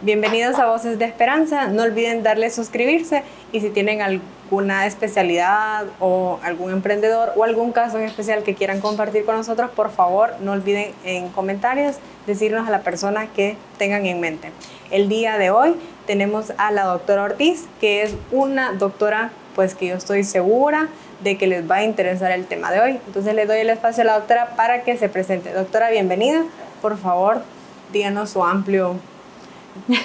Bienvenidos a Voces de Esperanza. No olviden darle suscribirse y si tienen alguna especialidad o algún emprendedor o algún caso en especial que quieran compartir con nosotros, por favor, no olviden en comentarios decirnos a la persona que tengan en mente. El día de hoy tenemos a la doctora Ortiz, que es una doctora pues que yo estoy segura de que les va a interesar el tema de hoy. Entonces le doy el espacio a la doctora para que se presente. Doctora, bienvenida. Por favor, díganos su amplio,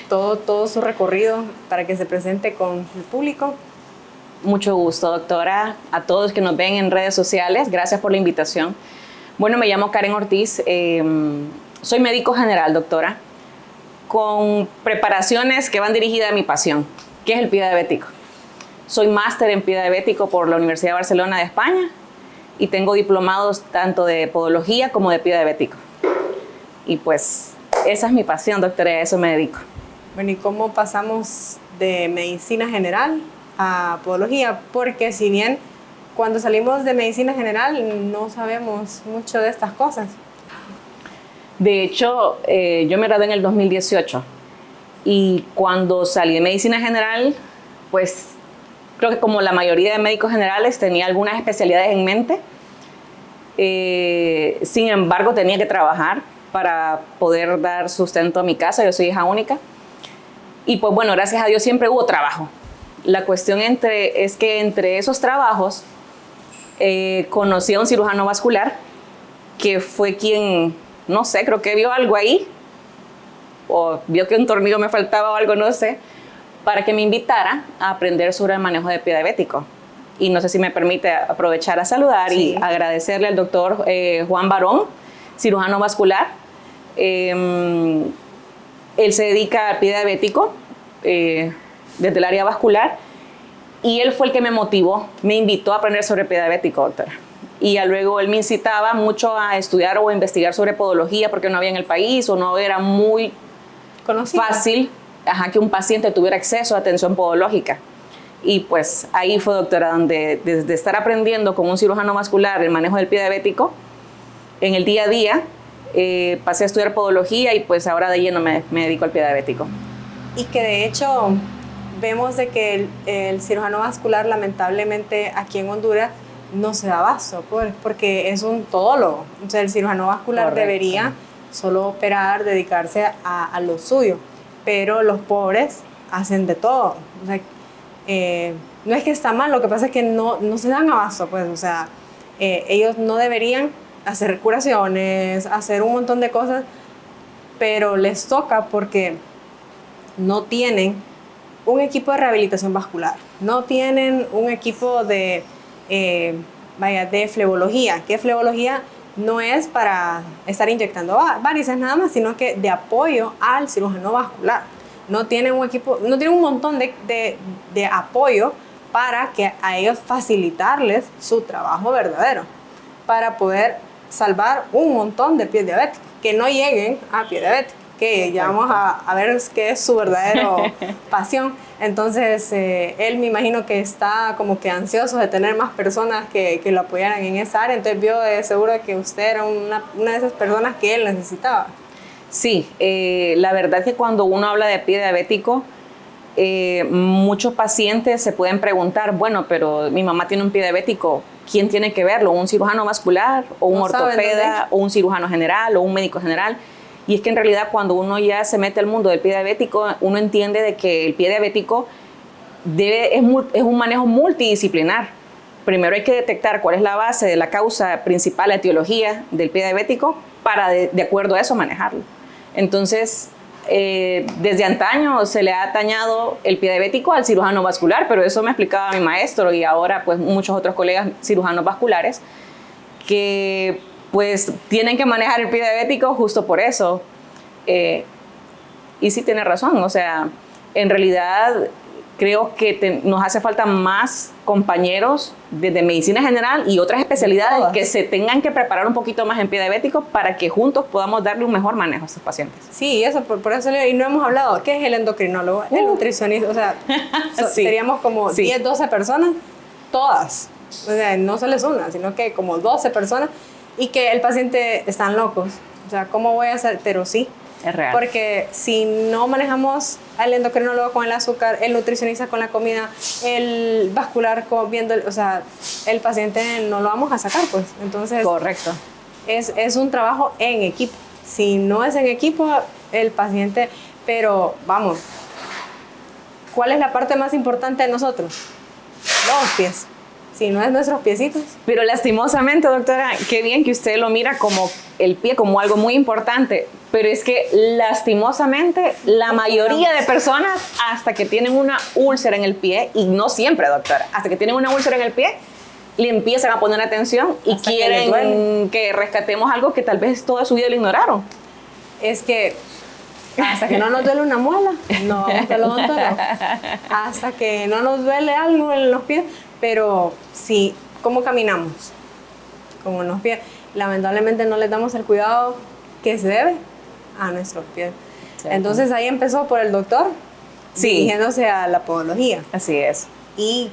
todo su recorrido para que se presente con el público. Mucho gusto, doctora. A todos que nos ven en redes sociales, gracias por la invitación. Bueno, me llamo Karen Ortiz. Soy médico general, doctora, con preparaciones que van dirigidas a mi pasión, que es el pie diabético. Soy máster en pie diabético por la Universidad de Barcelona de España y tengo diplomados tanto de podología como de pie diabético. Y pues esa es mi pasión, doctora, y a eso me dedico. Bueno, ¿y cómo pasamos de medicina general a podología? Porque si bien cuando salimos de medicina general no sabemos mucho de estas cosas. De hecho, yo me gradué en el 2018 y cuando salí de medicina general, pues creo que como la mayoría de médicos generales tenía algunas especialidades en mente. Sin embargo, tenía que trabajar para poder dar sustento a mi casa. Yo soy hija única. Y pues bueno, gracias a Dios siempre hubo trabajo. La cuestión es que entre esos trabajos conocí a un cirujano vascular que fue quien, no sé, creo que vio algo ahí o vio que un tornillo me faltaba o algo, no sé, para que me invitara a aprender sobre el manejo de pie diabético. Y no sé si me permite aprovechar a saludar y agradecerle al doctor Juan Barón, cirujano vascular. Él se dedica al pie diabético desde el área vascular y él fue el que me motivó, me invitó a aprender sobre pie diabético, doctora. Y luego él me incitaba mucho a estudiar o a investigar sobre podología porque no había en el país o no era muy fácil que un paciente tuviera acceso a atención podológica. Y pues ahí fue, doctora, donde desde estar aprendiendo con un cirujano vascular el manejo del pie diabético, en el día a día pasé a estudiar podología y pues ahora de lleno me dedico al pie diabético. Y que de hecho vemos de que el cirujano vascular lamentablemente aquí en Honduras no se da abasto porque es un todólogo. O sea, el cirujano vascular debería solo operar, dedicarse a lo suyo, pero los pobres hacen de todo. O sea, no es que está mal, lo que pasa es que no se dan abasto, pues, o sea, ellos no deberían hacer curaciones, hacer un montón de cosas, pero les toca porque no tienen un equipo de rehabilitación vascular, no tienen un equipo de flebología, que flebología no es para estar inyectando varices nada más, sino que de apoyo al cirujano vascular. No tienen un equipo, no tienen un montón de apoyo para que a ellos facilitarles su trabajo verdadero, para poder salvar un montón de pies diabéticos, que no lleguen a pie diabético, que ya vamos a ver qué es su verdadero pasión. Entonces, él me imagino que está como que ansioso de tener más personas que lo apoyaran en esa área, entonces vio de seguro que usted era una de esas personas que él necesitaba. Sí, la verdad es que cuando uno habla de pie diabético, muchos pacientes se pueden preguntar, bueno, pero mi mamá tiene un pie diabético, ¿quién tiene que verlo? ¿Un cirujano vascular o un ortopeda o un cirujano general o un médico general? Y es que en realidad cuando uno ya se mete al mundo del pie diabético, uno entiende de que el pie diabético es un manejo multidisciplinar. Primero hay que detectar cuál es la base de la causa principal, la etiología del pie diabético, para de acuerdo a eso manejarlo. Entonces, desde antaño se le ha atañado el pie diabético al cirujano vascular, pero eso me explicaba mi maestro y ahora pues muchos otros colegas cirujanos vasculares que pues tienen que manejar el pie diabético justo por eso. Y sí tiene razón, o sea, en realidad creo que nos hace falta más compañeros de medicina general y otras especialidades que se tengan que preparar un poquito más en pie diabético para que juntos podamos darle un mejor manejo a estos pacientes. Sí, eso, por eso, y no hemos hablado, ¿qué es el endocrinólogo? El nutricionista, o sea, sí. Seríamos como 10, 12 personas, todas, o sea, no solo es una, sino que como 12 personas, y que el paciente están locos, o sea, ¿cómo voy a hacer? Pero sí, Es real. Porque si no manejamos al endocrinólogo con el azúcar, el nutricionista con la comida, el vascular viendo, o sea, el paciente no lo vamos a sacar, pues. Entonces, correcto. Es un trabajo en equipo. Si no es en equipo, el paciente, pero vamos, ¿cuál es la parte más importante de nosotros? Los pies. Si no es nuestros piecitos. Pero lastimosamente, doctora, qué bien que usted lo mira como el pie, como algo muy importante, pero es que lastimosamente la mayoría de personas, hasta que tienen una úlcera en el pie, y no siempre, doctora, hasta que tienen una úlcera en el pie, le empiezan a poner atención y hasta quieren que rescatemos algo que tal vez toda su vida lo ignoraron. Es que hasta que no nos duele una muela, no vamos al odontólogo. Hasta que no nos duele algo en los pies, pero sí, ¿cómo caminamos? Como en los pies. Lamentablemente no le damos el cuidado que se debe a nuestros pies. Cierto. Entonces ahí empezó por el doctor, sí, dirigiéndose a la podología. Así es. Y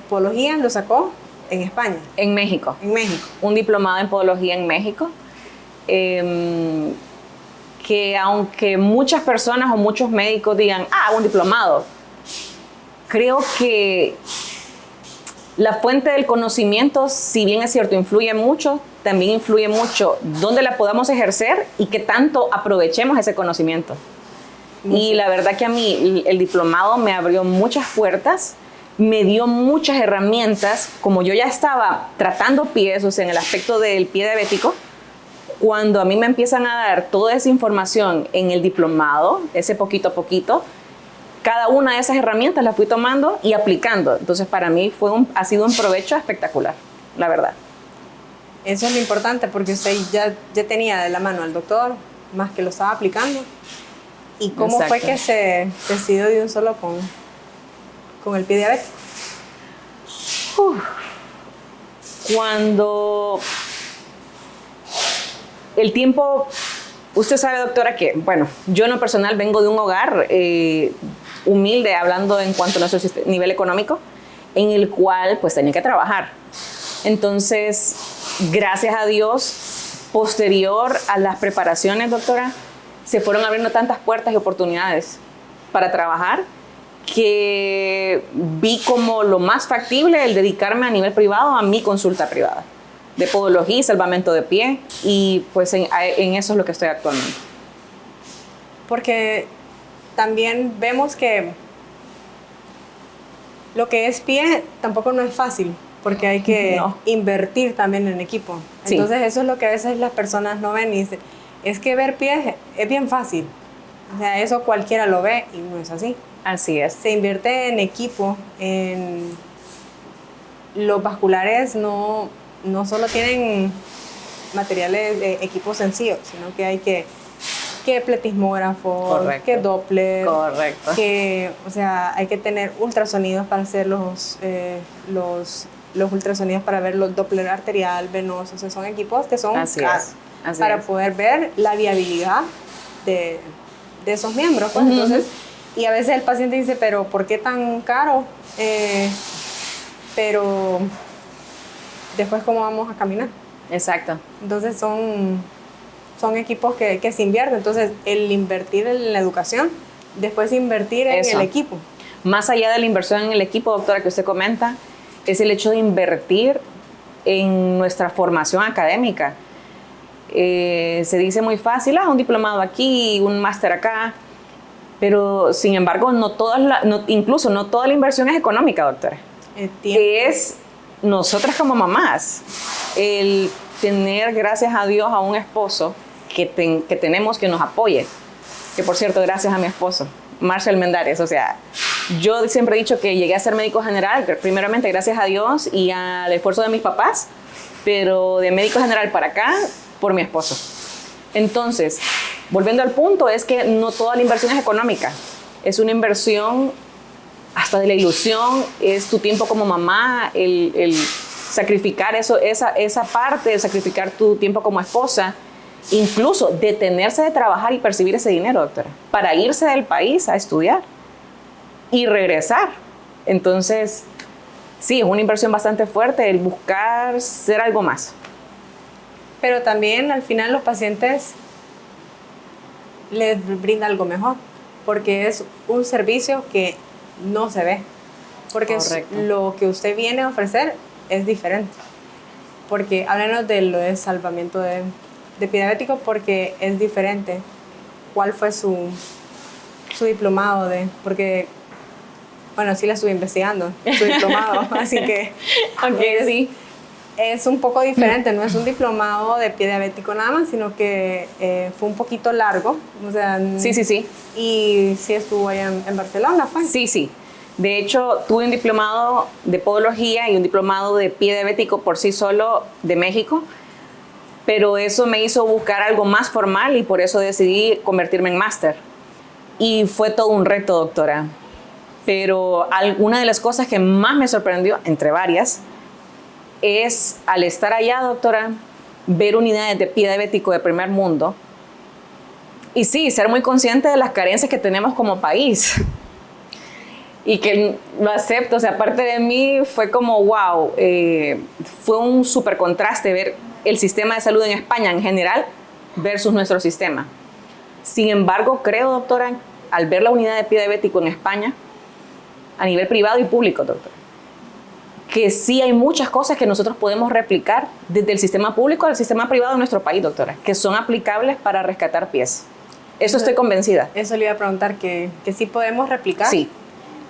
podología lo sacó en España. En México. En México. Un diplomado en podología en México. Que aunque muchas personas o muchos médicos digan, un diplomado, creo que la fuente del conocimiento, si bien es cierto, influye mucho, también influye mucho dónde la podamos ejercer y qué tanto aprovechemos ese conocimiento. Y la verdad que a mí el diplomado me abrió muchas puertas, me dio muchas herramientas, como yo ya estaba tratando pies, o sea, en el aspecto del pie diabético, cuando a mí me empiezan a dar toda esa información en el diplomado, ese poquito a poquito, cada una de esas herramientas las fui tomando y aplicando. Entonces, para mí ha sido un provecho espectacular, la verdad. Eso es lo importante, porque usted ya tenía de la mano al doctor, más que lo estaba aplicando. ¿Y cómo Exacto. fue que se decidió de un solo con el pie diabético? Cuando el tiempo... Usted sabe, doctora, que, bueno, yo en lo personal vengo de un hogar humilde, hablando en cuanto a nuestro nivel económico, en el cual pues tenía que trabajar. Entonces, gracias a Dios, posterior a las preparaciones, doctora, se fueron abriendo tantas puertas y oportunidades para trabajar que vi como lo más factible el dedicarme a nivel privado a mi consulta privada de podología y salvamento de pie, y pues en eso es lo que estoy actualmente. Porque también vemos que lo que es pie tampoco no es fácil, porque hay que invertir también en equipo. Sí. Entonces eso es lo que a veces las personas no ven y dicen, es que ver pies es bien fácil. O sea, eso cualquiera lo ve y no es así. Así es. Se invierte en equipo, en los vasculares no solo tienen materiales, equipos sencillos, sino que hay que pletismógrafo, correcto, que Doppler, correcto, que, o sea, hay que tener ultrasonidos para hacer los ultrasonidos para ver los Doppler arterial, venoso, o sea, son equipos que son caros para poder ver la viabilidad de esos miembros, pues. Entonces, y a veces el paciente dice, pero ¿por qué tan caro? Pero después, ¿cómo vamos a caminar? Exacto. Entonces son equipos que se invierten. Entonces, el invertir en la educación, después invertir en el equipo. Más allá de la inversión en el equipo, doctora, que usted comenta, es el hecho de invertir en nuestra formación académica. Se dice muy fácil, un diplomado aquí, un máster acá, pero sin embargo, incluso no toda la inversión es económica, doctora. Es nosotras como mamás, el tener, gracias a Dios, a un esposo que tenemos que nos apoye. Que por cierto, gracias a mi esposo, Marcel Mendares. O sea, yo siempre he dicho que llegué a ser médico general, primeramente gracias a Dios y al esfuerzo de mis papás, pero de médico general para acá, por mi esposo. Entonces, volviendo al punto, es que no toda la inversión es económica. Es una inversión hasta de la ilusión, es tu tiempo como mamá, el sacrificar esa parte, el sacrificar tu tiempo como esposa, incluso detenerse de trabajar y percibir ese dinero, doctora, para irse del país a estudiar y regresar. Entonces, sí, es una inversión bastante fuerte el buscar ser algo más. Pero también al final los pacientes les brinda algo mejor, porque es un servicio que no se ve, porque lo que usted viene a ofrecer es diferente. Porque háblenos de lo de salvamiento de pie diabético, porque es diferente. ¿Cuál fue su diplomado porque, bueno, sí la estuve investigando, su diplomado, así que sí. Es un poco diferente, no es un diplomado de pie diabético nada más, sino que fue un poquito largo, o sea... Sí. Y sí estuvo allá en Barcelona, pues. Sí. De hecho, tuve un diplomado de podología y un diplomado de pie diabético por sí solo de México, pero eso me hizo buscar algo más formal y por eso decidí convertirme en máster. Y fue todo un reto, doctora. Pero una de las cosas que más me sorprendió, entre varias, es al estar allá, doctora, ver unidades de pie diabético de primer mundo y sí, ser muy consciente de las carencias que tenemos como país y que lo acepto. O sea, aparte de mí fue como wow, fue un súper contraste ver el sistema de salud en España en general versus nuestro sistema. Sin embargo, creo, doctora, al ver la unidad de pie diabético en España a nivel privado y público, doctora, que sí hay muchas cosas que nosotros podemos replicar desde el sistema público al sistema privado de nuestro país, doctora, que son aplicables para rescatar pies. Eso estoy convencida. Eso le iba a preguntar, que sí podemos replicar. Sí.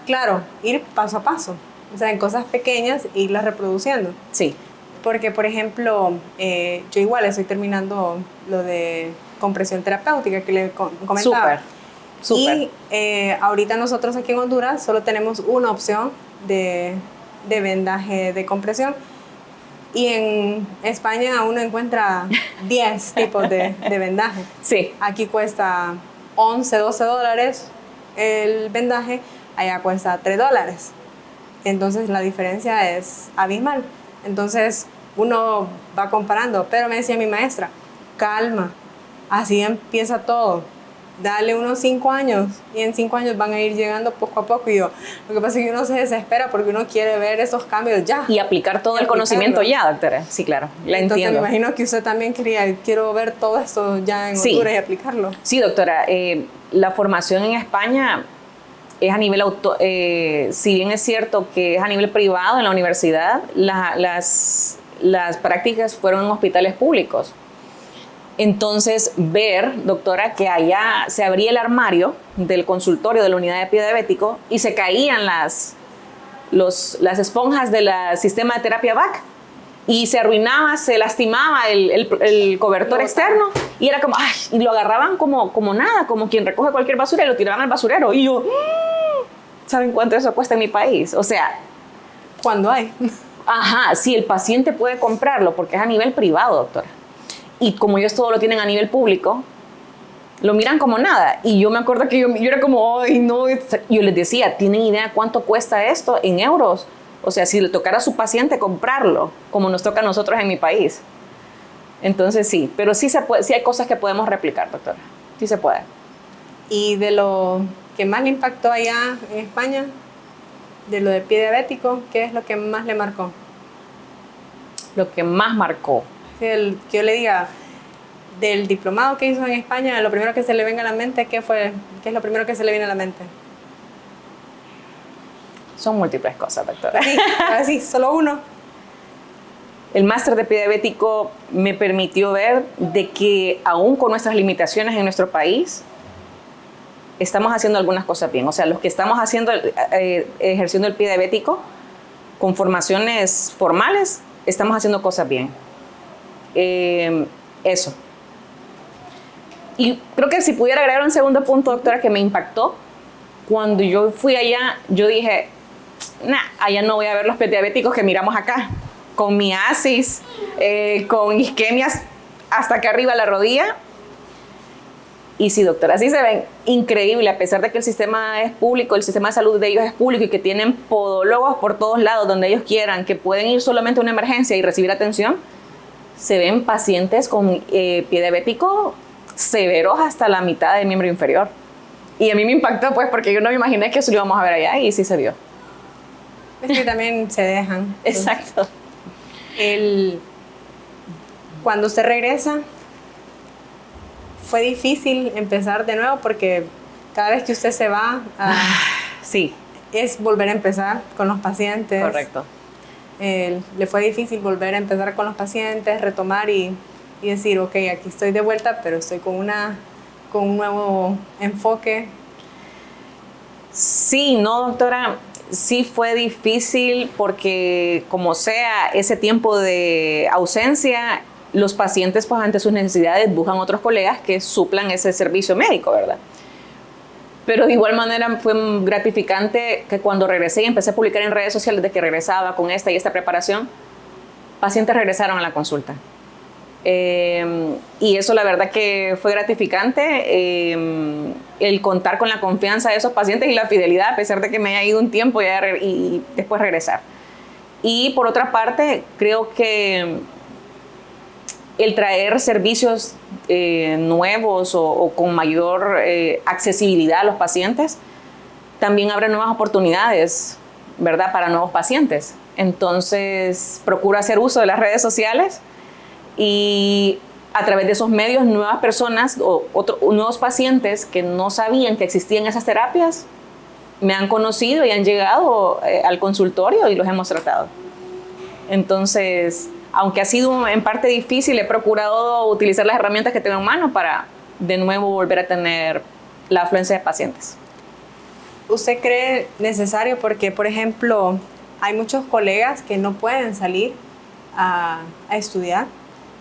Claro, ir paso a paso, o sea, en cosas pequeñas, irlas reproduciendo. Sí. Porque, por ejemplo, yo igual estoy terminando lo de compresión terapéutica que le comentaba. Súper. Y ahorita nosotros aquí en Honduras solo tenemos una opción de vendaje de compresión, y en España uno encuentra 10 tipos de vendaje. Sí. Aquí cuesta 11, 12 dólares el vendaje, allá cuesta 3 dólares. Entonces la diferencia es abismal. Entonces uno va comparando, pero me decía mi maestra, calma, así empieza todo. Dale unos 5 años y en 5 años van a ir llegando poco a poco. Y yo, lo que pasa es que uno se desespera porque uno quiere ver esos cambios ya. Y aplicar todo el conocimiento ya, doctora. Sí, claro, la Entonces, entiendo. me imagino que usted también quiero ver todo esto ya en Honduras y aplicarlo. Sí, doctora. La formación en España es a nivel si bien es cierto que es a nivel privado en la universidad, las prácticas fueron en hospitales públicos. Entonces, ver, doctora, que allá se abría el armario del consultorio de la unidad de pie diabético y se caían las esponjas del sistema de terapia VAC y se arruinaba, se lastimaba el cobertor externo y era como, ay, y lo agarraban como nada, como quien recoge cualquier basura y lo tiraban al basurero. Y yo, ¿saben cuánto eso cuesta en mi país? O sea, ¿cuándo hay? Ajá, sí, el paciente puede comprarlo porque es a nivel privado, doctora. Y como ellos todo lo tienen a nivel público, lo miran como nada. Y yo me acuerdo que yo era como, ay, no. Yo les decía, ¿tienen idea cuánto cuesta esto en euros? O sea, si le tocara a su paciente comprarlo, como nos toca a nosotros en mi país. Entonces sí, pero sí se puede, sí hay cosas que podemos replicar, doctora. Sí se puede. Y de lo que más le impactó allá en España, de lo de pie diabético, ¿qué es lo que más le marcó? Lo que más marcó. Que yo le diga, del diplomado que hizo en España, lo primero que se le venga a la mente, ¿qué es lo primero que se le viene a la mente? Son múltiples cosas, doctora. Sí, así, solo uno. El máster de pie diabético me permitió ver de que aún con nuestras limitaciones en nuestro país, estamos haciendo algunas cosas bien. O sea, los que estamos ejerciendo el pie diabético con formaciones formales, estamos haciendo cosas bien. Eso. Y creo que si pudiera agregar un segundo punto, doctora, que me impactó, cuando yo fui allá, yo dije, allá no voy a ver los pies diabéticos que miramos acá, con miasis, con isquemias hasta acá arriba la rodilla. Y sí, doctora, así se ven increíble, a pesar de que el sistema es público, el sistema de salud de ellos es público y que tienen podólogos por todos lados donde ellos quieran, que pueden ir solamente a una emergencia y recibir atención. Se ven pacientes con pie diabético severos hasta la mitad del miembro inferior. Y a mí me impactó, pues, porque yo no me imaginé que eso lo íbamos a ver allá y sí se vio. Es que también se dejan. Exacto. Cuando usted regresa, fue difícil empezar de nuevo porque cada vez que usted se va, sí, es volver a empezar con los pacientes. Correcto. Le fue difícil volver a empezar con los pacientes, retomar y decir, ok, aquí estoy de vuelta, pero estoy con un nuevo enfoque. Sí, no, doctora, sí fue difícil porque como sea ese tiempo de ausencia, los pacientes pues ante sus necesidades buscan otros colegas que suplan ese servicio médico, ¿verdad? Pero de igual manera fue gratificante que cuando regresé y empecé a publicar en redes sociales de que regresaba con esta y esta preparación, pacientes regresaron a la consulta. Y eso la verdad que fue gratificante, el contar con la confianza de esos pacientes y la fidelidad a pesar de que me haya ido un tiempo y después regresar. Y por otra parte, creo que el traer servicios nuevos o con mayor accesibilidad a los pacientes también abre nuevas oportunidades, ¿verdad?, para nuevos pacientes. Entonces, procuro hacer uso de las redes sociales y a través de esos medios nuevas personas o nuevos pacientes que no sabían que existían esas terapias me han conocido y han llegado al consultorio y los hemos tratado. Entonces, aunque ha sido en parte difícil, he procurado utilizar las herramientas que tengo en mano para de nuevo volver a tener la afluencia de pacientes. ¿Usted cree necesario? Porque, por ejemplo, hay muchos colegas que no pueden salir a estudiar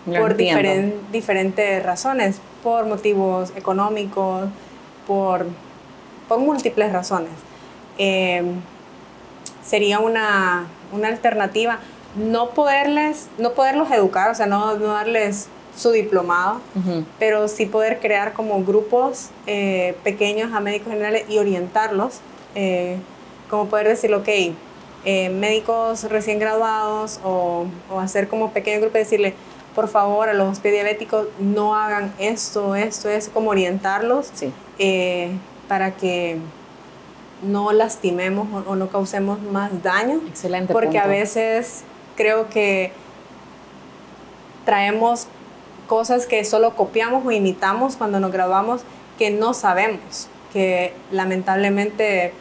por diferentes razones, por motivos económicos, por múltiples razones. Sería una alternativa no poderlos educar, o sea, no darles su diplomado, pero sí poder crear como grupos pequeños a médicos generales y orientarlos, como poder decir, ok, médicos recién graduados o hacer como pequeño grupo y decirle, por favor, a los diabéticos no hagan esto, como orientarlos, sí, para que no lastimemos o no causemos más daño. Excelente porque punto. A veces creo que traemos cosas que solo copiamos o imitamos cuando nos graduamos que no sabemos, que lamentablemente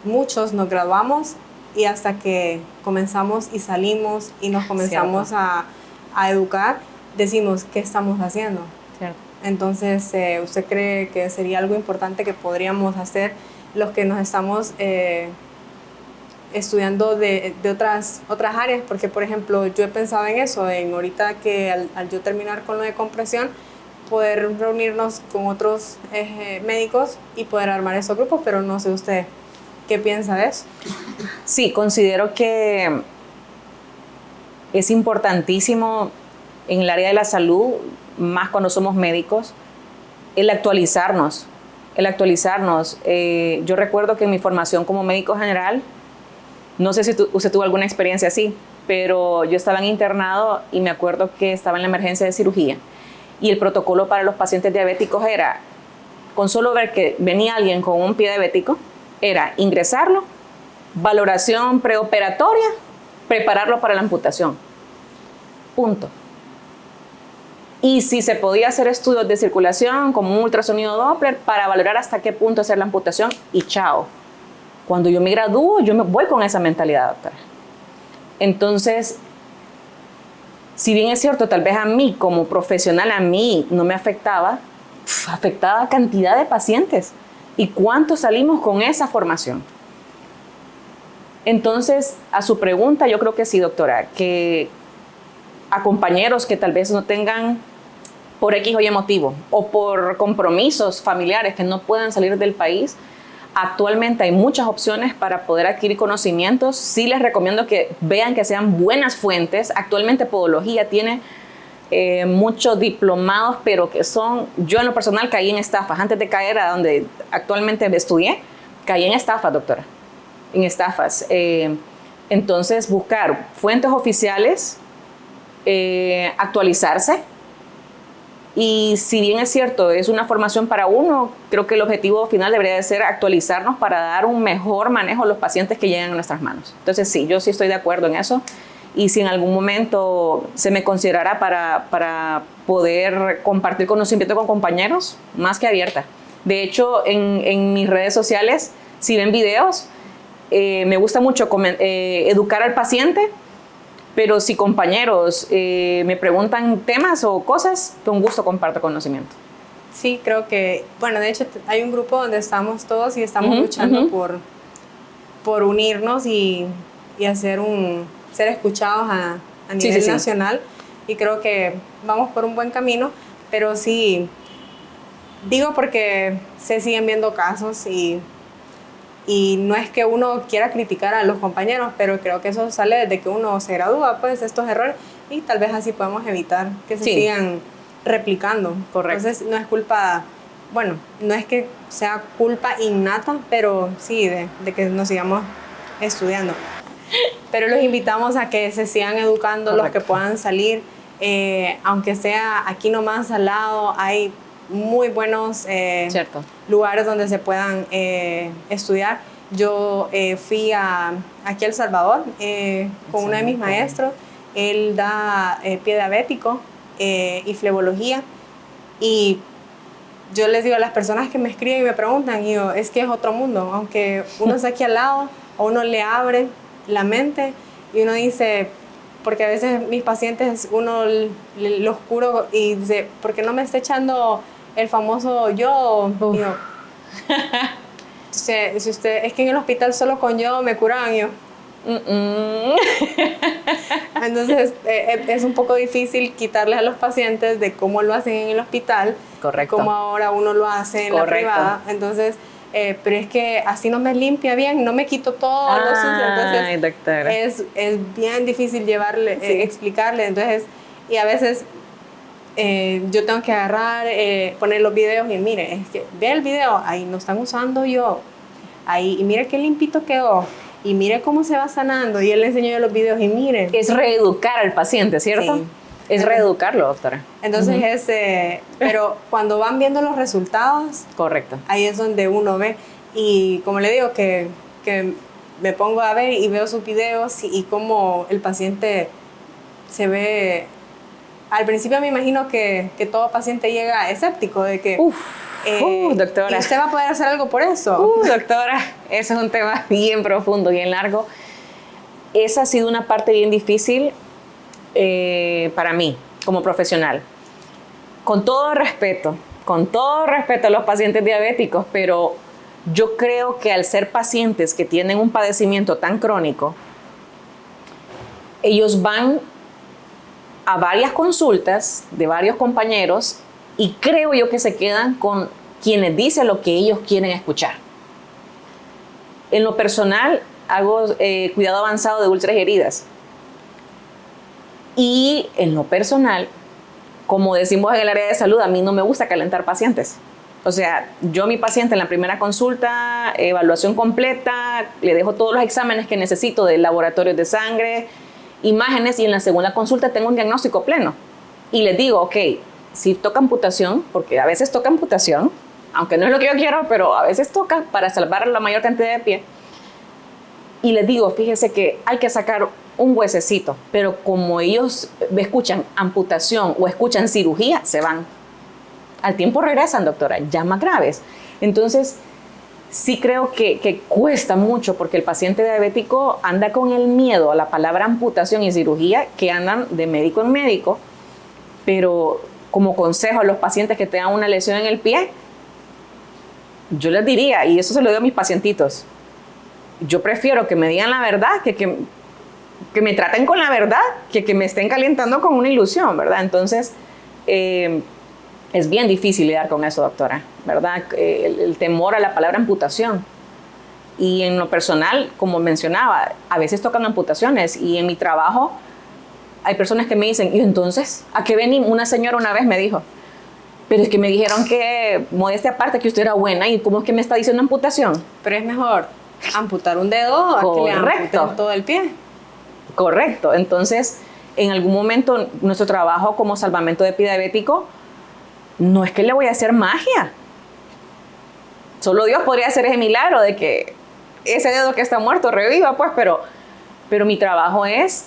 muchos nos graduamos y hasta que comenzamos y salimos y nos comenzamos a educar, decimos, ¿qué estamos haciendo? Cierto. Entonces, ¿usted cree que sería algo importante que podríamos hacer los que nos estamos estudiando de otras áreas? Porque, por ejemplo, yo he pensado en eso, en ahorita que al yo terminar con lo de compresión, poder reunirnos con otros médicos y poder armar esos grupos, pero no sé usted, ¿qué piensa de eso? Sí, considero que es importantísimo en el área de la salud, más cuando somos médicos, el actualizarnos. Yo recuerdo que en mi formación como médico general, no sé si usted tuvo alguna experiencia así, pero yo estaba en internado y me acuerdo que estaba en la emergencia de cirugía y el protocolo para los pacientes diabéticos era, con solo ver que venía alguien con un pie diabético, era ingresarlo, valoración preoperatoria, prepararlo para la amputación. Punto. Y si se podía hacer estudios de circulación como un ultrasonido Doppler para valorar hasta qué punto hacer la amputación y chao. Cuando yo me gradúo, yo me voy con esa mentalidad, doctora. Entonces, si bien es cierto, tal vez a mí como profesional, a mí no me afectaba a cantidad de pacientes. ¿Y cuántos salimos con esa formación? Entonces, a su pregunta, yo creo que sí, doctora, que a compañeros que tal vez no tengan por X o Y motivo o por compromisos familiares que no puedan salir del país, actualmente hay muchas opciones para poder adquirir conocimientos. Sí les recomiendo que vean que sean buenas fuentes. Actualmente Podología tiene muchos diplomados, pero que son, yo en lo personal caí en estafas. Antes de caer a donde actualmente estudié, caí en estafas, doctora, en estafas. Entonces, buscar fuentes oficiales, actualizarse. Y si bien es cierto, es una formación para uno, creo que el objetivo final debería de ser actualizarnos para dar un mejor manejo a los pacientes que llegan a nuestras manos. Entonces sí, yo sí estoy de acuerdo en eso y si en algún momento se me considerara para poder compartir conocimiento con compañeros, más que abierta. De hecho, en mis redes sociales, si ven videos, me gusta mucho educar al paciente, pero si compañeros me preguntan temas o cosas, con gusto comparto conocimiento. Sí, creo que, bueno, de hecho hay un grupo donde estamos todos y estamos luchando por unirnos y hacer ser escuchados a nivel nacional, y creo que vamos por un buen camino, pero sí, digo porque se siguen viendo casos y no es que uno quiera criticar a los compañeros, pero creo que eso sale desde que uno se gradúa, pues, estos errores, y tal vez así podemos evitar que se sigan replicando. Correcto. Entonces no es culpa, bueno, no es que sea culpa innata, pero sí de que nos sigamos estudiando. Pero los invitamos a que se sigan educando. Correcto. Los que puedan salir, aunque sea aquí nomás al lado, hay muy buenos lugares donde se puedan estudiar. Yo fui aquí a El Salvador con uno de mis maestros. Él da pie diabético y flebología, y yo les digo a las personas que me escriben y me preguntan, y yo, es que es otro mundo, aunque uno está aquí al lado, a uno le abre la mente y uno dice, porque a veces mis pacientes uno los curo y dice, ¿por qué no me está echando el famoso yodo? Y yo, si usted, es que en el hospital solo con yodo me curaban. Yo, entonces es un poco difícil quitarles a los pacientes de cómo lo hacen en el hospital. Correcto. Como ahora uno lo hace en la privada. Entonces, pero es que así no me limpia bien, no me quito todo lo sucio. Entonces, doctora, es bien difícil explicarle. Entonces, y a veces yo tengo que agarrar, poner los videos y mire, es que ve el video, ahí no están usando yo, ahí, y mire qué limpito quedó. Y mire cómo se va sanando. Y él le enseñó yo los videos y mire. Es reeducar al paciente, ¿cierto? Sí. Es reeducarlo, doctora. Entonces pero cuando van viendo los resultados, correcto, ahí es donde uno ve. Y como le digo, que me pongo a ver y veo sus videos y cómo el paciente se ve. Al principio me imagino que todo paciente llega escéptico de que... doctora. ¿Y usted va a poder hacer algo por eso? Doctora, ese es un tema bien profundo, bien largo. Esa ha sido una parte bien difícil para mí, como profesional. Con todo respeto a los pacientes diabéticos, pero yo creo que al ser pacientes que tienen un padecimiento tan crónico, ellos van a varias consultas de varios compañeros y creo yo que se quedan con quienes dicen lo que ellos quieren escuchar. En lo personal, hago cuidado avanzado de úlceras y heridas. Y en lo personal, como decimos en el área de salud, a mí no me gusta calentar pacientes. O sea, yo a mi paciente en la primera consulta, evaluación completa, le dejo todos los exámenes que necesito de laboratorios de sangre, imágenes, y en la segunda consulta tengo un diagnóstico pleno. Y les digo, ok, si toca amputación, porque a veces toca amputación, aunque no es lo que yo quiero, pero a veces toca para salvar la mayor cantidad de pie. Y les digo, fíjese que hay que sacar un huesecito, pero como ellos escuchan amputación o escuchan cirugía, se van. Al tiempo regresan, doctora, ya más graves. Entonces, sí creo que cuesta mucho, porque el paciente diabético anda con el miedo a la palabra amputación y cirugía, que andan de médico en médico. Pero como consejo a los pacientes que tengan una lesión en el pie, yo les diría, y eso se lo digo a mis pacientitos, yo prefiero que me digan la verdad, que me traten con la verdad, que me estén calentando con una ilusión, ¿verdad? Entonces, es bien difícil lidiar con eso, doctora, ¿verdad? El temor a la palabra amputación. Y en lo personal, como mencionaba, a veces tocan amputaciones, y en mi trabajo hay personas que me dicen, ¿y entonces a qué venimos? Una señora una vez me dijo, pero es que me dijeron que, modestia aparte, que usted era buena, ¿y cómo es que me está diciendo amputación? Pero es mejor amputar un dedo a que le amputen todo el pie. Correcto. Entonces, en algún momento, nuestro trabajo como salvamento de pie diabético, no es que le voy a hacer magia. Solo Dios podría hacer ese milagro de que ese dedo que está muerto reviva, pues, pero mi trabajo es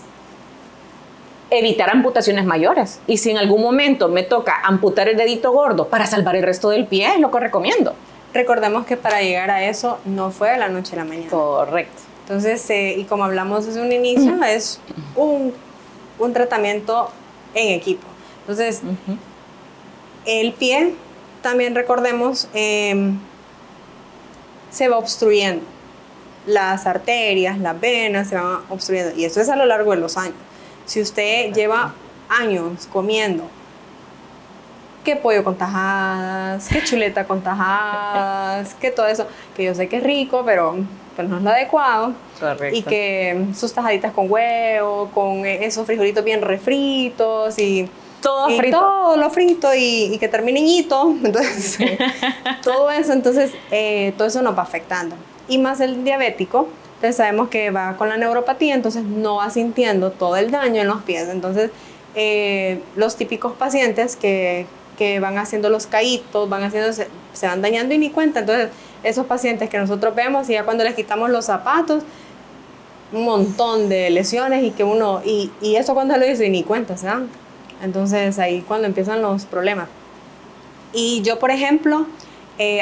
evitar amputaciones mayores. Y si en algún momento me toca amputar el dedito gordo para salvar el resto del pie, es lo que recomiendo. Recordemos que para llegar a eso no fue de la noche a la mañana. Correcto. Entonces, y como hablamos desde un inicio, es un tratamiento en equipo. Entonces, el pie, también recordemos, se va obstruyendo. Las arterias, las venas se van obstruyendo. Y eso es a lo largo de los años. Si usted lleva años comiendo que pollo con tajadas, que chuleta con tajadas, que todo eso, que yo sé que es rico, pero no es lo adecuado. Correcto. Y que sus tajaditas con huevo, con esos frijolitos bien refritos y todo y frito. todo lo frito y que terminen hito. Entonces, todo eso, entonces, todo eso nos va afectando. Y más el diabético, entonces sabemos que va con la neuropatía, entonces no va sintiendo todo el daño en los pies. Entonces, los típicos pacientes que van haciendo los caídos, se van dañando y ni cuenta. Entonces, esos pacientes que nosotros vemos y ya cuando les quitamos los zapatos, un montón de lesiones y eso cuando lo hizo y ni cuenta se dan. Entonces, ahí cuando empiezan los problemas. Y yo, por ejemplo,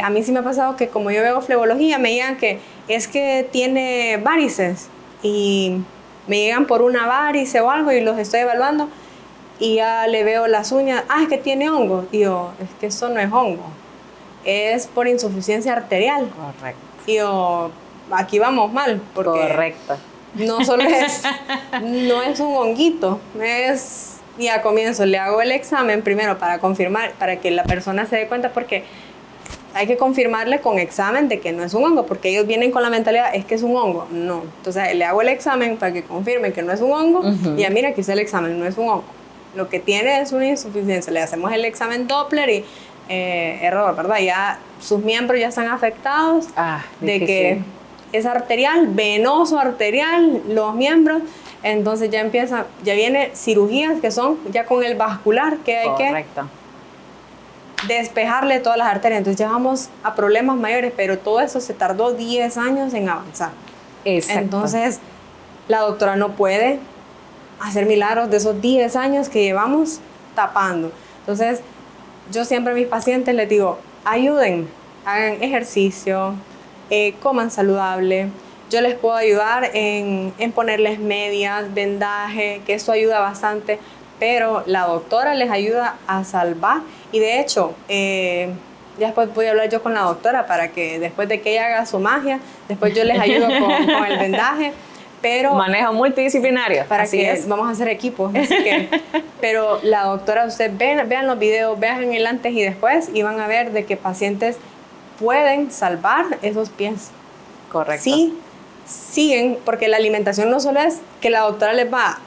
a mí sí me ha pasado que como yo veo flebología, me digan que es que tiene varices y me llegan por una varice o algo y los estoy evaluando y ya le veo las uñas, es que tiene hongo. Y yo, es que eso no es hongo, es por insuficiencia arterial. Correcto. Y yo, aquí vamos mal, porque Correcto. no solo no es un honguito, y a comienzo le hago el examen primero para confirmar, para que la persona se dé cuenta, porque hay que confirmarle con examen de que no es un hongo, porque ellos vienen con la mentalidad, es que es un hongo. No. Entonces le hago el examen para que confirme que no es un hongo, y ya mira, aquí está el examen, no es un hongo. Lo que tiene es una insuficiencia. Le hacemos el examen Doppler y error, ¿verdad? Ya sus miembros ya están afectados de que es arterial, venoso, arterial, los miembros. Entonces ya viene cirugías que son ya con el vascular, que hay Correcto. que despejarle todas las arterias. Entonces ya vamos a problemas mayores, pero todo eso se tardó 10 años en avanzar. Exacto. Entonces la doctora no puede hacer milagros de esos 10 años que llevamos tapando. Entonces yo siempre a mis pacientes les digo, ayuden, hagan ejercicio, coman saludable. Yo les puedo ayudar en ponerles medias, vendaje, que eso ayuda bastante, pero la doctora les ayuda a salvar. Y de hecho, ya después voy a hablar yo con la doctora para que después de que ella haga su magia, después yo les ayudo con el vendaje. Pero manejo multidisciplinario. Para así que es. vamos a hacer equipos. Así que, pero la doctora, ustedes vean los videos, vean el antes y después y van a ver de que pacientes pueden salvar esos pies. Correcto. Sí, siguen, porque la alimentación no solo es que la doctora les va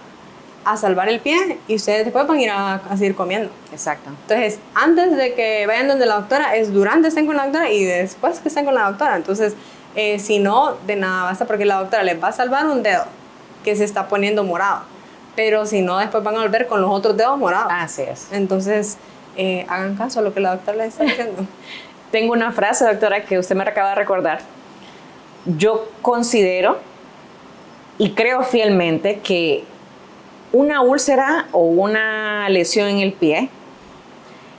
a salvar el pie y ustedes después van a ir a seguir comiendo. Exacto. Entonces, antes de que vayan donde la doctora, es durante estén con la doctora y después que estén con la doctora. Entonces, si no, de nada basta, porque la doctora les va a salvar un dedo que se está poniendo morado. Pero si no, después van a volver con los otros dedos morados. Así es. Entonces, hagan caso a lo que la doctora les está diciendo. Tengo una frase, doctora, que usted me acaba de recordar. Yo considero y creo fielmente que una úlcera o una lesión en el pie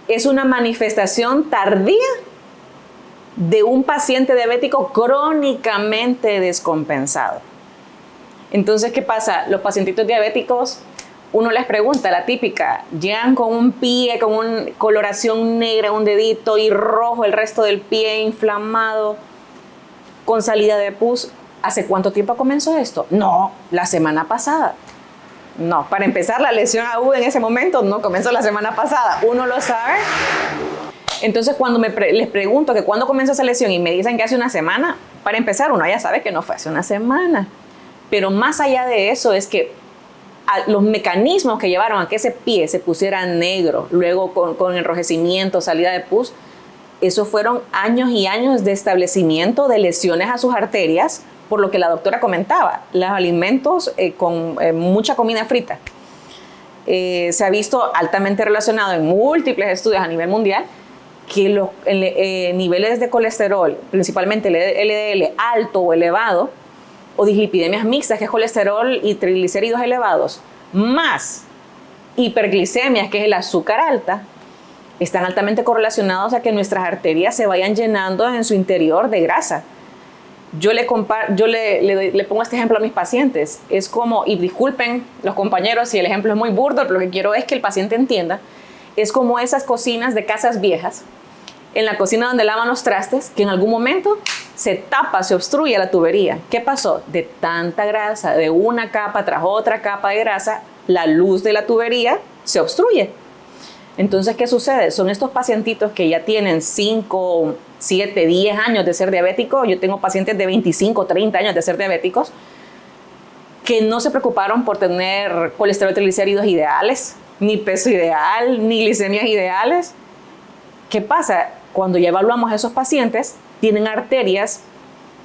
es una manifestación tardía de un paciente diabético crónicamente descompensado. Entonces, ¿qué pasa? Los pacientitos diabéticos, uno les pregunta, la típica, llegan con un pie, con una coloración negra, un dedito y rojo el resto del pie, inflamado, con salida de pus. ¿Hace cuánto tiempo comenzó esto? No, la semana pasada. No, para empezar, la lesión aguda en ese momento no comenzó la semana pasada. Uno lo sabe. Entonces, cuando les pregunto que cuándo comenzó esa lesión y me dicen que hace una semana, para empezar, uno ya sabe que no fue hace una semana. Pero más allá de eso es que los mecanismos que llevaron a que ese pie se pusiera negro, luego con enrojecimiento, salida de pus, esos fueron años y años de establecimiento de lesiones a sus arterias, por lo que la doctora comentaba, los alimentos con mucha comida frita. Se ha visto altamente relacionado en múltiples estudios a nivel mundial que los niveles de colesterol, principalmente el LDL alto o elevado, o dislipidemias mixtas, que es colesterol y triglicéridos elevados, más hiperglicemias, que es el azúcar alta, están altamente correlacionados a que nuestras arterias se vayan llenando en su interior de grasa. Yo le pongo este ejemplo a mis pacientes. Es como, y disculpen los compañeros si el ejemplo es muy burdo, pero lo que quiero es que el paciente entienda, es como esas cocinas de casas viejas, en la cocina donde lavan los trastes, que en algún momento se tapa, se obstruye la tubería. ¿Qué pasó? De tanta grasa, de una capa tras otra capa de grasa, la luz de la tubería se obstruye. Entonces, ¿qué sucede? Son estos pacientitos que ya tienen 5, 7, 10 años de ser diabéticos. Yo tengo pacientes de 25, 30 años de ser diabéticos que no se preocuparon por tener colesterol triglicéridos ideales, ni peso ideal, ni glicemias ideales. ¿Qué pasa? Cuando ya evaluamos a esos pacientes, tienen arterias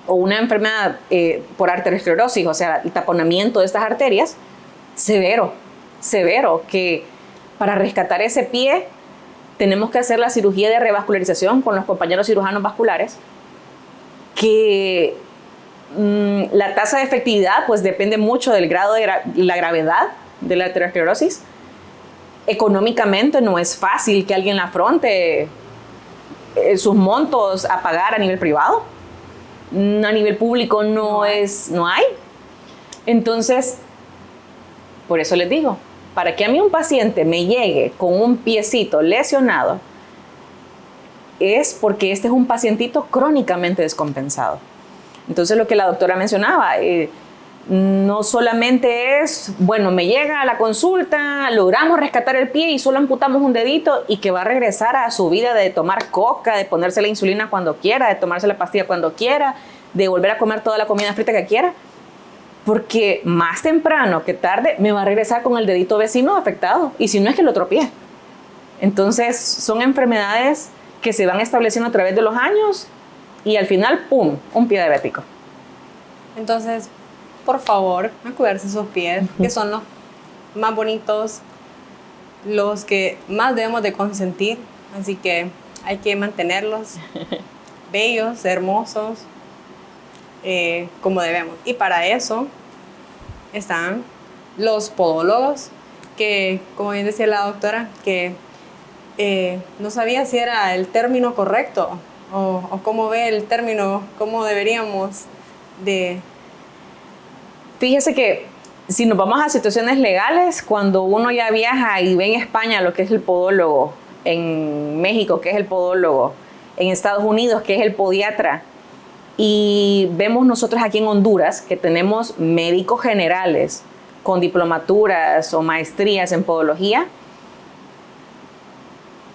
o una enfermedad por arteriosclerosis, o sea, el taponamiento de estas arterias, severo, que para rescatar ese pie tenemos que hacer la cirugía de revascularización con los compañeros cirujanos vasculares, que la tasa de efectividad pues depende mucho del grado de la gravedad de la arteriosclerosis. Económicamente no es fácil que alguien la afronte sus montos a pagar a nivel privado. A nivel público no hay. Entonces, por eso les digo, para que a mí un paciente me llegue con un piecito lesionado, es porque este es un pacientito crónicamente descompensado. Entonces, lo que la doctora mencionaba, no solamente es, bueno, me llega a la consulta, logramos rescatar el pie y solo amputamos un dedito y que va a regresar a su vida de tomar coca, de ponerse la insulina cuando quiera, de tomarse la pastilla cuando quiera, de volver a comer toda la comida frita que quiera. Porque más temprano que tarde me va a regresar con el dedito vecino afectado, y si no es que el otro pie. Entonces son enfermedades que se van estableciendo a través de los años y al final, ¡pum!, un pie diabético. Entonces, por favor, a cuidarse sus pies, que son los más bonitos, los que más debemos de consentir, así que hay que mantenerlos bellos, hermosos, como debemos. Y para eso están los podólogos, que, como bien decía la doctora, que no sabía si era el término correcto o cómo ve el término, cómo deberíamos de... Fíjese que si nos vamos a situaciones legales, cuando uno ya viaja y ve en España lo que es el podólogo, en México que es el podólogo, en Estados Unidos que es el podiatra, y vemos nosotros aquí en Honduras que tenemos médicos generales con diplomaturas o maestrías en podología,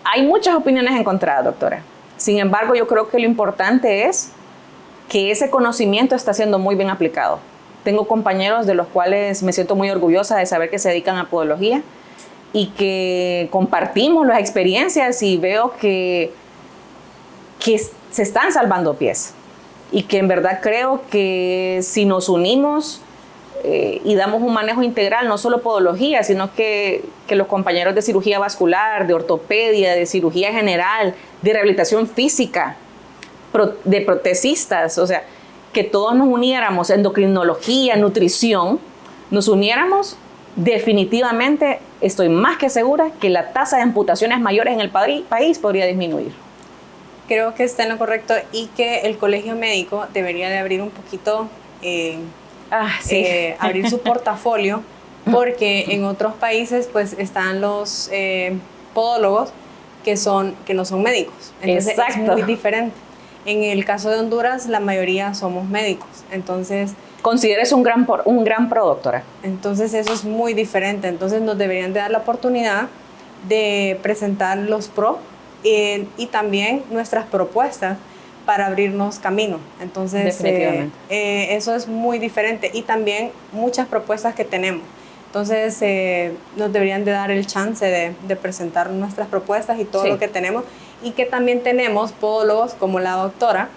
hay muchas opiniones encontradas, doctora. Sin embargo, yo creo que lo importante es que ese conocimiento está siendo muy bien aplicado. Tengo compañeros de los cuales me siento muy orgullosa de saber que se dedican a podología y que compartimos las experiencias, y veo que se están salvando pies. Y que en verdad creo que si nos unimos y damos un manejo integral, no solo podología, sino que los compañeros de cirugía vascular, de ortopedia, de cirugía general, de rehabilitación física, de protesistas, o sea, que todos nos uniéramos, endocrinología, nutrición, nos uniéramos, definitivamente estoy más que segura que la tasa de amputaciones mayores en el país podría disminuir. Creo que está en lo correcto, y que el colegio médico debería de abrir un poquito, abrir su portafolio, porque en otros países pues están los podólogos que no son médicos. Entonces Exacto. es muy diferente. En el caso de Honduras, la mayoría somos médicos. Entonces, considérese un gran pro, doctora. Entonces eso es muy diferente. Entonces nos deberían de dar la oportunidad de presentar los pros y también nuestras propuestas para abrirnos camino. Entonces, eso es muy diferente, y también muchas propuestas que tenemos. Entonces, nos deberían de dar el chance de presentar nuestras propuestas y todo lo que tenemos, y que también tenemos podólogos como la doctora,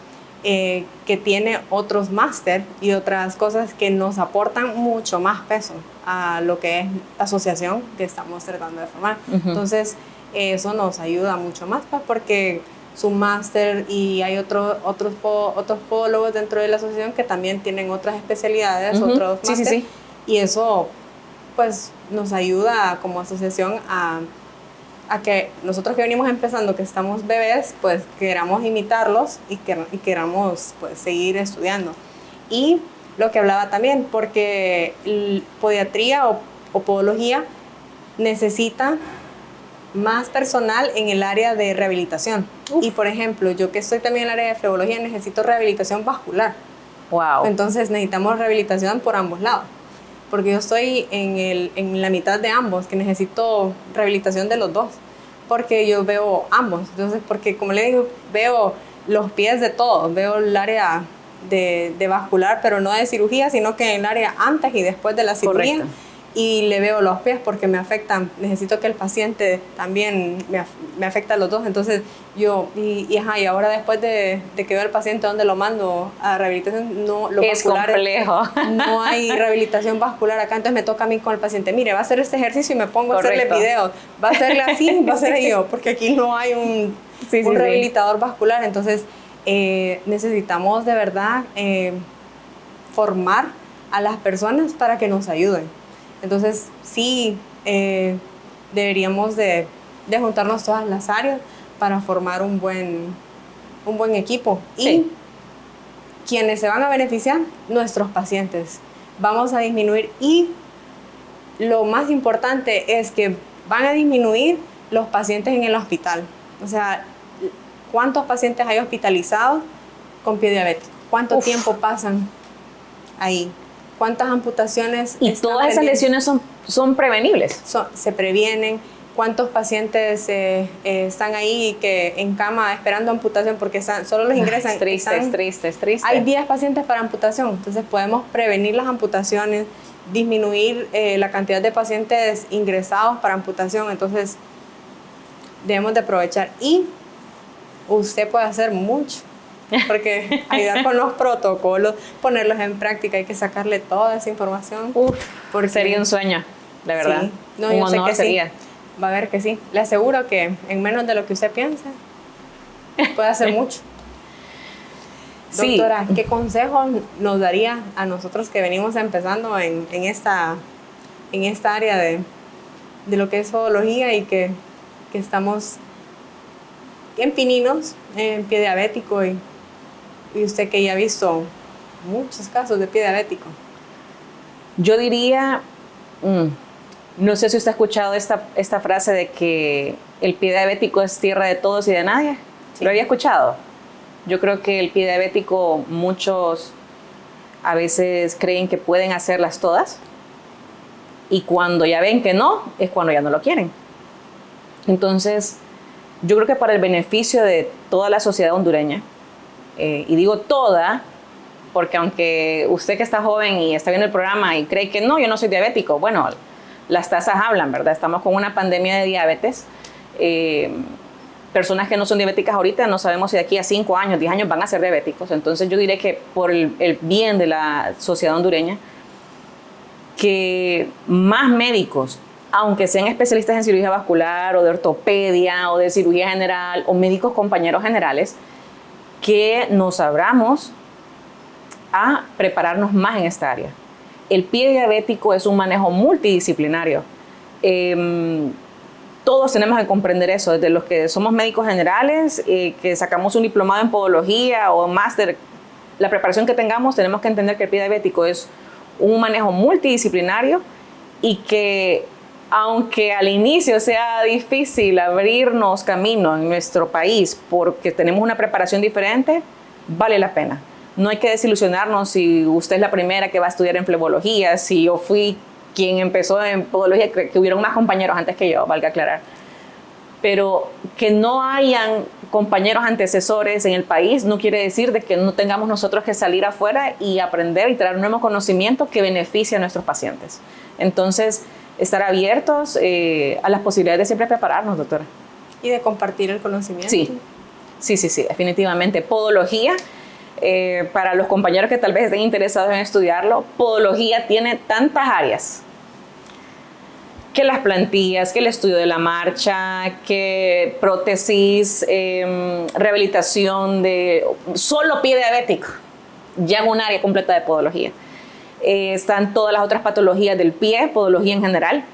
que tiene otros máster y otras cosas que nos aportan mucho más peso a lo que es la asociación que estamos tratando de formar. Entonces, eso nos ayuda mucho más, pues, porque su máster, y hay otros podólogos dentro de la asociación que también tienen otras especialidades, otros máster, y eso pues nos ayuda como asociación a que nosotros que venimos empezando, que estamos bebés, pues queramos imitarlos y queramos pues seguir estudiando. Y lo que hablaba también, porque podiatría o podología necesita más personal en el área de rehabilitación. Uf. Y por ejemplo, yo que estoy también en el área de flebología, necesito rehabilitación vascular. Wow. Entonces necesitamos rehabilitación por ambos lados. Porque yo estoy en la mitad de ambos, que necesito rehabilitación de los dos. Porque yo veo ambos. Entonces, porque como le digo, veo los pies de todos. Veo el área de vascular, pero no de cirugía, sino que en el área antes y después de la cirugía. Correcto. Y le veo los pies porque me afectan. Necesito que el paciente también me afecta a los dos. Entonces, y ahora después de que veo al paciente, ¿dónde lo mando a rehabilitación? No, lo es complejo. No hay rehabilitación vascular acá. Entonces me toca a mí con el paciente. Mire, va a hacer este ejercicio y me pongo Correcto. A hacerle videos. Va a hacerle así, va a hacer yo. Porque aquí no hay un rehabilitador vascular. Entonces, necesitamos de verdad formar a las personas para que nos ayuden. Entonces, sí, deberíamos de juntarnos todas las áreas para formar un buen equipo. Sí. Y quienes se van a beneficiar, nuestros pacientes. Vamos a disminuir y lo más importante es que van a disminuir los pacientes en el hospital. O sea, ¿cuántos pacientes hay hospitalizados con pie diabético? ¿Cuánto tiempo pasan ahí? ¿Cuántas amputaciones? Y todas esas lesiones son prevenibles. Se previenen. ¿Cuántos pacientes están ahí que en cama esperando amputación porque solo los ingresan? Es triste. Hay 10 pacientes para amputación. Entonces podemos prevenir las amputaciones, disminuir la cantidad de pacientes ingresados para amputación. Entonces debemos de aprovechar. Y usted puede hacer mucho. Porque ayudar con los protocolos, ponerlos en práctica, hay que sacarle toda esa información. Sería un sueño, de verdad. Sí. No, yo sé que sería. Sí. Va a ver que sí. Le aseguro que en menos de lo que usted piensa, puede hacer mucho. Sí. Doctora, ¿qué consejo nos daría a nosotros que venimos empezando en esta área de lo que es podología y que estamos en pininos, en pie diabético y usted que ya ha visto muchos casos de pie diabético? Yo diría, no sé si usted ha escuchado esta frase de que el pie diabético es tierra de todos y de nadie. Sí. ¿Lo había escuchado? Yo creo que el pie diabético muchos a veces creen que pueden hacerlas todas y cuando ya ven que no, es cuando ya no lo quieren. Entonces, yo creo que para el beneficio de toda la sociedad hondureña, y digo toda, porque aunque usted que está joven y está viendo el programa y cree que no, yo no soy diabético, bueno, las tasas hablan, ¿verdad? Estamos con una pandemia de diabetes. Personas que no son diabéticas ahorita, no sabemos si de aquí a 5 años, 10 años van a ser diabéticos. Entonces yo diré que por el bien de la sociedad hondureña, que más médicos, aunque sean especialistas en cirugía vascular o de ortopedia o de cirugía general o médicos compañeros generales, que nos abramos a prepararnos más en esta área. El pie diabético es un manejo multidisciplinario. Todos tenemos que comprender eso, desde los que somos médicos generales, que sacamos un diplomado en podología o máster, la preparación que tengamos, tenemos que entender que el pie diabético es un manejo multidisciplinario y que aunque al inicio sea difícil abrirnos camino en nuestro país porque tenemos una preparación diferente, vale la pena. No hay que desilusionarnos si usted es la primera que va a estudiar en flebología, si yo fui quien empezó en podología, que hubieron más compañeros antes que yo, valga aclarar. Pero que no hayan compañeros antecesores en el país no quiere decir de que no tengamos nosotros que salir afuera y aprender y traer un nuevo conocimiento que beneficie a nuestros pacientes. Entonces, estar abiertos a las posibilidades de siempre prepararnos, doctora. Y de compartir el conocimiento. Sí, definitivamente. Podología, para los compañeros que tal vez estén interesados en estudiarlo, podología tiene tantas áreas. Que las plantillas, que el estudio de la marcha, que prótesis, rehabilitación de solo pie diabético, ya en un área completa de podología. Están todas las otras patologías del pie, podología en general,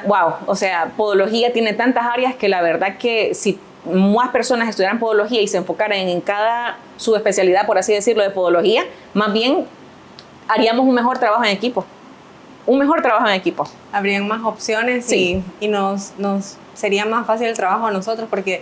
wow, o sea, podología tiene tantas áreas que la verdad que si más personas estudiaran podología y se enfocaran en cada subespecialidad, por así decirlo, de podología, más bien haríamos un mejor trabajo en equipo. Un mejor trabajo en equipo. Habrían más opciones, sí. y nos sería más fácil el trabajo a nosotros porque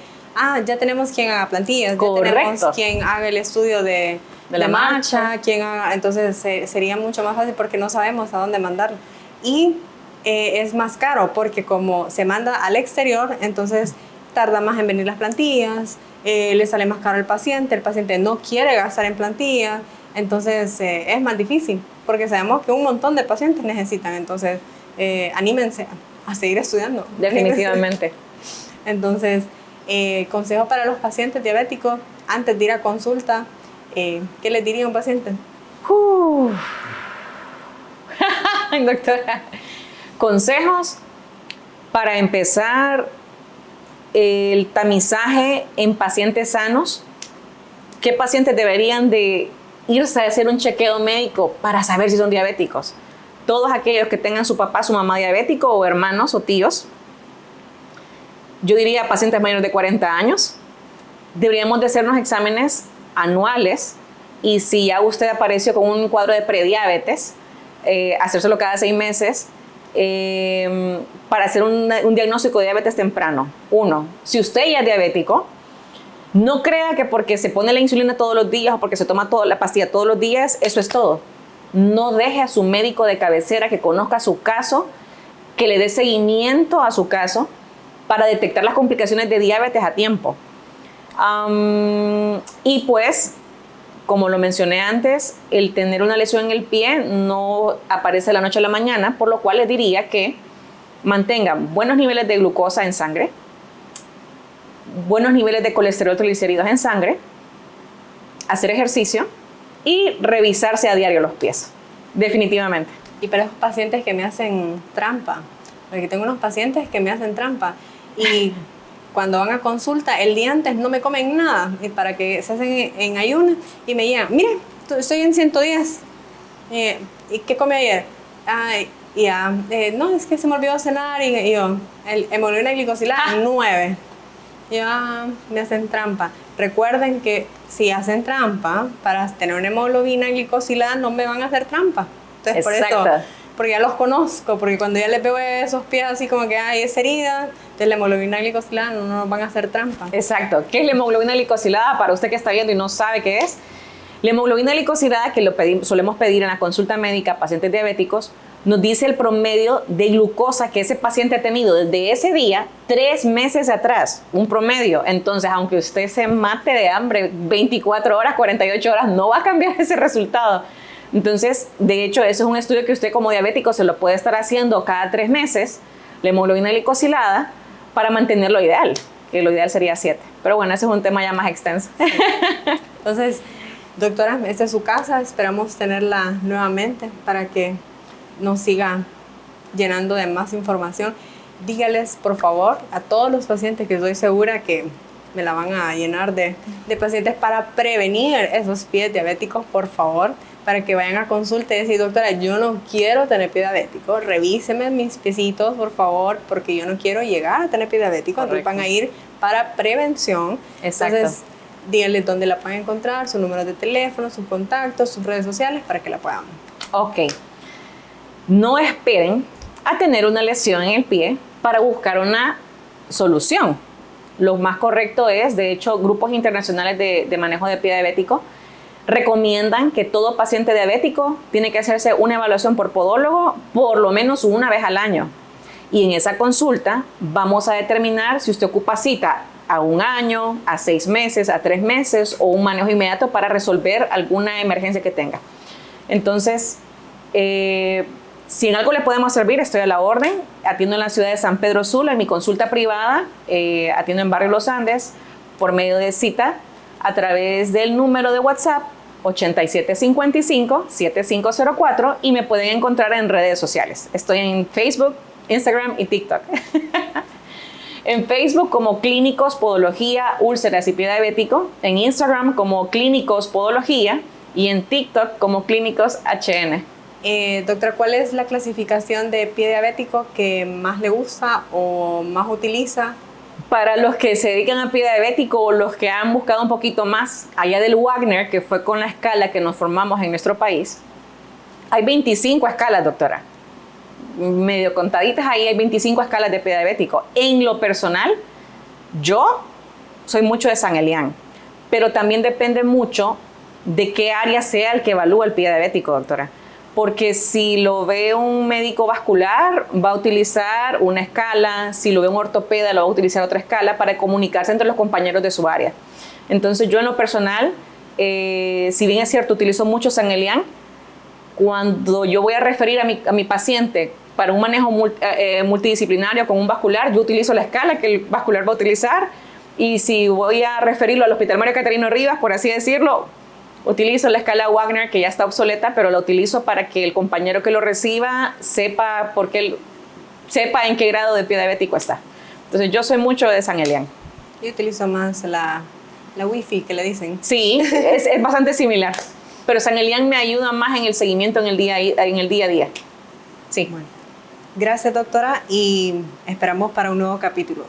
ya tenemos quien haga plantillas, Correcto. ya tenemos quien haga el estudio de la marcha, quien haga, entonces sería mucho más fácil porque no sabemos a dónde mandarlo. Y es más caro porque como se manda al exterior, entonces tarda más en venir las plantillas, le sale más caro al paciente, el paciente no quiere gastar en plantillas, entonces es más difícil porque sabemos que un montón de pacientes necesitan, entonces anímense a seguir estudiando. Definitivamente. Entonces, consejo para los pacientes diabéticos antes de ir a consulta, ¿qué les diría a un paciente? Doctora, consejos para empezar el tamizaje en pacientes sanos. ¿Qué pacientes deberían de irse a hacer un chequeo médico para saber si son diabéticos? Todos aquellos que tengan su papá, su mamá diabético o hermanos o tíos. Yo diría pacientes mayores de 40 años. Deberíamos de hacernos exámenes anuales y si ya usted apareció con un cuadro de prediabetes, hacérselo cada 6 meses para hacer un diagnóstico de diabetes temprano. 1. Si usted ya es diabético, no crea que porque se pone la insulina todos los días o porque se toma la pastilla todos los días, eso es todo. No deje a su médico de cabecera que conozca su caso, que le dé seguimiento a su caso para detectar las complicaciones de diabetes a tiempo. Y pues, como lo mencioné antes, el tener una lesión en el pie no aparece de la noche a la mañana, por lo cual les diría que mantengan buenos niveles de glucosa en sangre, buenos niveles de colesterol, triglicéridos en sangre, hacer ejercicio y revisarse a diario los pies, definitivamente. Y para esos pacientes que me hacen trampa, porque tengo unos pacientes que me hacen trampa y cuando van a consulta el día antes no me comen nada y para que se hacen en ayuno y me llegan, mire, estoy en 110, ¿y qué come ayer? No, es que se me olvidó cenar y yo, el hemoglobina glicosilada 9. Ya me hacen trampa. Recuerden que si hacen trampa, para tener una hemoglobina glicosilada no me van a hacer trampa. Entonces, Exacto. por eso, porque ya los conozco, porque cuando ya les veo esos pies así como que hay esa herida, entonces la hemoglobina glicosilada no nos van a hacer trampa. Exacto. ¿Qué es la hemoglobina glicosilada? Para usted que está viendo y no sabe qué es, la hemoglobina glicosilada que solemos pedir en la consulta médica a pacientes diabéticos, nos dice el promedio de glucosa que ese paciente ha tenido desde ese día 3 meses atrás, un promedio. Entonces, aunque usted se mate de hambre 24 horas, 48 horas, no va a cambiar ese resultado. Entonces, de hecho, eso es un estudio que usted como diabético se lo puede estar haciendo cada 3 meses, la hemoglobina glicosilada, para mantenerlo ideal, que lo ideal sería 7. Pero bueno, ese es un tema ya más extenso. Entonces, doctora, esta es su casa, esperamos tenerla nuevamente para que nos siga llenando de más información. Dígales, por favor, a todos los pacientes que estoy segura que me la van a llenar de pacientes para prevenir esos pies diabéticos, por favor, para que vayan a consulta y decir, doctora, yo no quiero tener pie diabético, revíseme mis piecitos, por favor, porque yo no quiero llegar a tener pie diabético. Entonces van a ir para prevención. Exacto. Entonces, díganles dónde la pueden encontrar, su número de teléfono, sus contactos, sus redes sociales, para que la puedan. Ok. No esperen a tener una lesión en el pie para buscar una solución. Lo más correcto es, de hecho, grupos internacionales de manejo de pie diabético recomiendan que todo paciente diabético tiene que hacerse una evaluación por podólogo por lo menos una vez al año. Y en esa consulta vamos a determinar si usted ocupa cita a 1 año, a 6 meses, a 3 meses o un manejo inmediato para resolver alguna emergencia que tenga. Entonces, si en algo le podemos servir, estoy a la orden. Atiendo en la ciudad de San Pedro Sula, en mi consulta privada. Atiendo en Barrio Los Andes por medio de cita a través del número de WhatsApp 8755-7504 y me pueden encontrar en redes sociales. Estoy en Facebook, Instagram y TikTok. En Facebook como Clínicos Podología, Úlceras y Pie Diabético. En Instagram como Clínicos Podología y en TikTok como Clínicos HN. Doctora, ¿cuál es la clasificación de pie diabético que más le gusta o más utiliza? Para los que se dedican a pie diabético o los que han buscado un poquito más allá del Wagner, que fue con la escala que nos formamos en nuestro país, hay 25 escalas, doctora. Medio contaditas ahí, hay 25 escalas de pie diabético. En lo personal, yo soy mucho de San Elian, pero también depende mucho de qué área sea el que evalúa el pie diabético, doctora. Porque si lo ve un médico vascular, va a utilizar una escala, si lo ve un ortopeda, lo va a utilizar otra escala para comunicarse entre los compañeros de su área. Entonces yo en lo personal, si bien es cierto, utilizo mucho San Elian, cuando yo voy a referir a mi paciente para un manejo multidisciplinario con un vascular, yo utilizo la escala que el vascular va a utilizar, y si voy a referirlo al Hospital Mario Catarino Rivas, por así decirlo, utilizo la escala Wagner, que ya está obsoleta, pero la utilizo para que el compañero que lo reciba sepa sepa en qué grado de pie diabético está. Entonces yo soy mucho de San Elian. Yo utilizo más la Wi-Fi que le dicen. Sí, es bastante similar, pero San Elian me ayuda más en el seguimiento en el día a día. Sí. Bueno, gracias, doctora, y esperamos para un nuevo capítulo.